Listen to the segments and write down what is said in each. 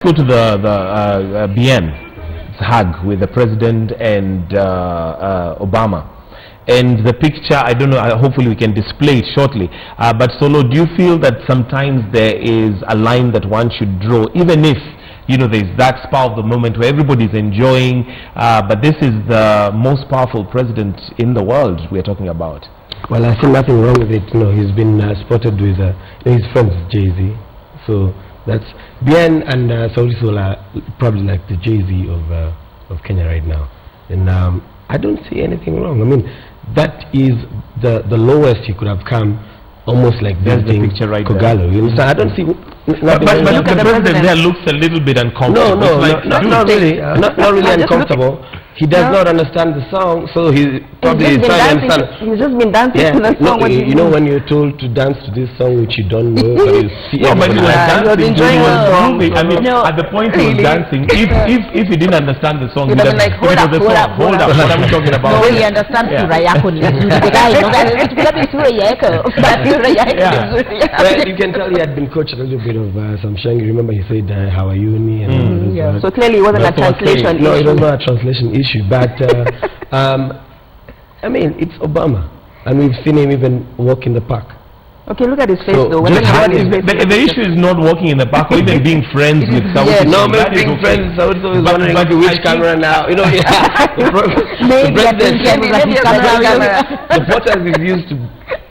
Go to the Bien's hug with the president and Obama, and the picture, I don't know, hopefully we can display it shortly, but Solo, do you feel that sometimes there is a line that one should draw, even if there's that spur of the moment where everybody's enjoying, but this is the most powerful president in the world we're talking about? Well, I see nothing wrong with it. He's been spotted with his friends Jay-Z, so that's Bien and Sauti Sol are probably like the Jay-Z of Kenya right now, and I don't see anything wrong. I mean, that is the lowest he could have come, almost like there's the picture right Kogalo. There. I don't see. But look at the president there, looks a little bit uncomfortable. Not really uncomfortable. He does not understand the song, so he probably is trying to understand. He's just been dancing to the song. When you're told to dance to this song which you don't know, but you see but he was dancing, enjoying the song. I mean, at the point he was dancing, if he didn't understand the song, he would have like, hold up, what are we talking about? No, he understands Sura Yako. Well, you can tell he had been coached a little bit of some Shangi. Remember he said, how are you? So clearly it wasn't a translation issue. No, it was not a translation issue. But I mean, it's Obama, and we've seen him even walk in the park. Okay, look at his face though. The issue is not walking in the park or even being friends with Sauti Sol. No, maybe being friends with Sauti Sol is wondering which camera now. The reporters is used to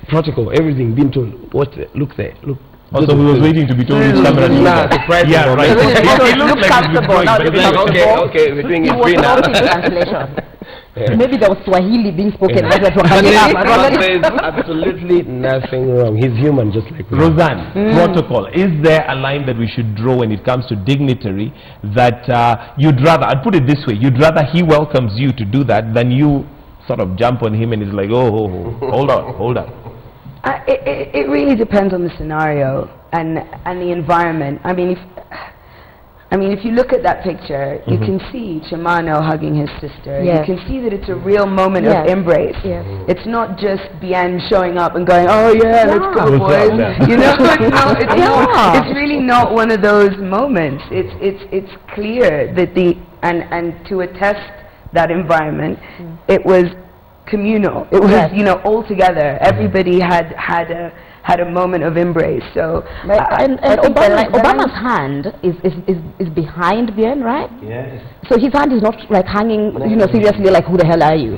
protocol, everything, being told, look there, look. Also, he was waiting to be told which camera to look at. Yeah, right. He looks comfortable. Okay, we're doing it free now. Maybe there was Swahili being spoken. There's absolutely nothing wrong. He's human just like we. Roseanne, protocol. Is there a line that we should draw when it comes to dignitary that you'd rather, I'd put it this way, you'd rather he welcomes you to do that than you sort of jump on him and he's like, oh, hold on. It really depends on the scenario and the environment. I mean, if you look at that picture, you can see Chimano hugging his sister. Yes. You can see that it's a real moment of embrace. Yes. It's not just Bien showing up and going, oh yeah, let's go boys. It's really not one of those moments. It's clear that and to attest that environment, it was communal. It was all together. Everybody had a moment of embrace. So and Obama's hand is behind Bien, right? Yes. So his hand is not like hanging, seriously, like who the hell are you?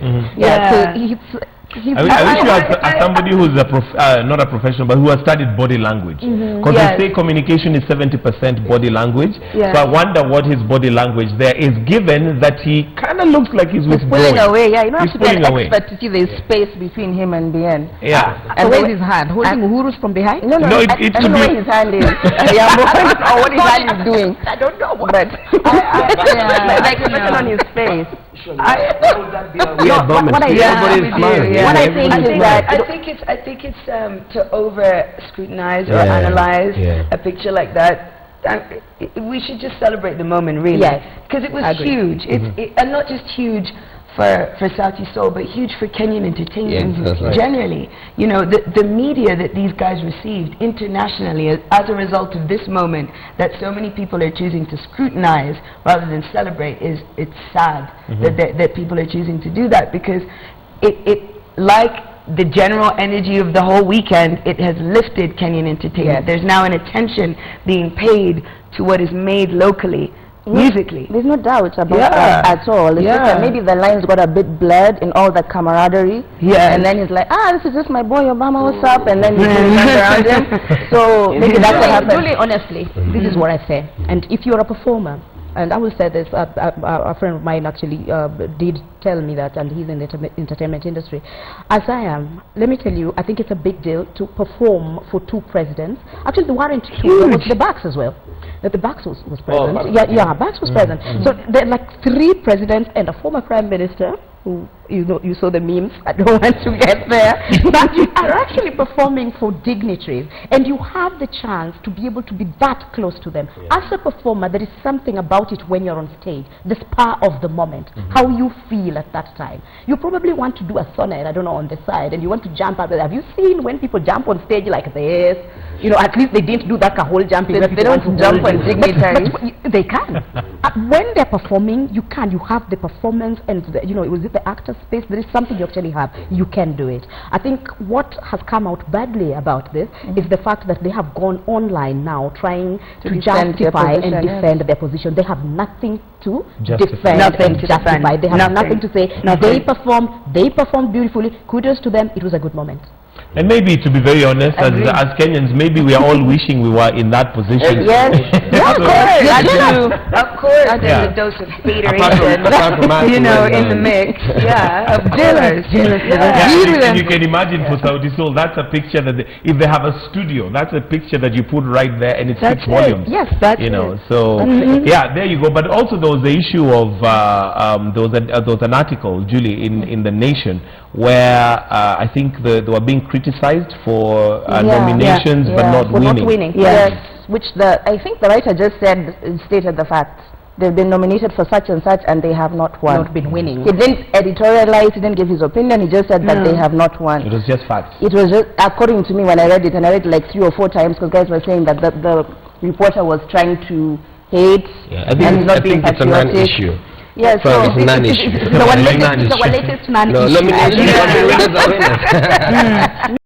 So I wish you as somebody who's not a professional, but who has studied body language. Because they say communication is 70% body language. So I wonder what his body language there is, given that he kind of looks like he's withdrawing. Pulling away, you don't have to be an expert to see there's space between him and Bien. And where's his hand? Holding Uhuru's from behind? No, it I don't know where his hand is. Or what his hand is doing. I don't know. But like the person on his face. I think it's to over scrutinize or analyze a picture like that. We should just celebrate the moment, really, because it was huge. And not just huge for Sauti Sol, but huge for Kenyan entertainment generally. The media that these guys received internationally as a result of this moment that so many people are choosing to scrutinize rather than celebrate it's sad that people are choosing to do that, because it like the general energy of the whole weekend, it has lifted Kenyan entertainment. There's now an attention being paid to what is made locally. Musically. There's no doubt about that at all. It's just that maybe the lines got a bit blurred in all that camaraderie. And then he's like, this is just my boy Obama, what's up? And then he turns around him. So maybe that's what happened. Really, honestly, this is what I say. And if you're a performer, and I will say this, a friend of mine actually did tell me that, and he's in the entertainment industry. As I am, let me tell you, I think it's a big deal to perform for two presidents. Actually, there weren't two, there was the Bax as well. That the Bax was present. Bax was present. So there are like three presidents and a former prime minister who you saw the memes. I don't want to get there. But you are actually performing for dignitaries, and you have the chance to be able to be that close to them. As a performer, there is something about it when you're on stage, the spur of the moment, how you feel at that time. You probably want to do a sonnet, I don't know, on the side, and you want to jump up. Have you seen when people jump on stage like this? You know, at least they didn't do that whole jumping. They don't jump on dignitaries. But they can. When they're performing, you can. You have the performance, and you know, was it the actor's space? There is something you actually have. You can do it. I think what has come out badly about this is the fact that they have gone online now, trying to justify and defend their position. They have nothing to defend and justify. They have nothing to say. They performed beautifully. Kudos to them. It was a good moment. And maybe, to be very honest, as Kenyans, maybe we are all wishing we were in that position. Yes, of course. Of course, there's a dose of hateration, you know, in the mix. Yeah, of jealous. And you can imagine for Sauti Sol, that's a picture that if they have a studio, that's a picture that you put right there, and it speaks volumes. Yes, that's So yeah, there you go. But also there was the issue of there was an article, Julie, in the Nation, where I think they were being criticized for nominations but not winning. Yes, which I think the writer just stated the facts. They've been nominated for such and such, and they have not won. Not been winning. He didn't editorialize. He didn't give his opinion. He just said that they have not won. It was just facts. It was just, according to me, when I read it, and I read it like 3 or 4 times, because guys were saying that the reporter was trying to hate and not being patriotic. It's a non-issue. Yes, so it's a non-issue. It's our latest non-issue. No, nominations are winners.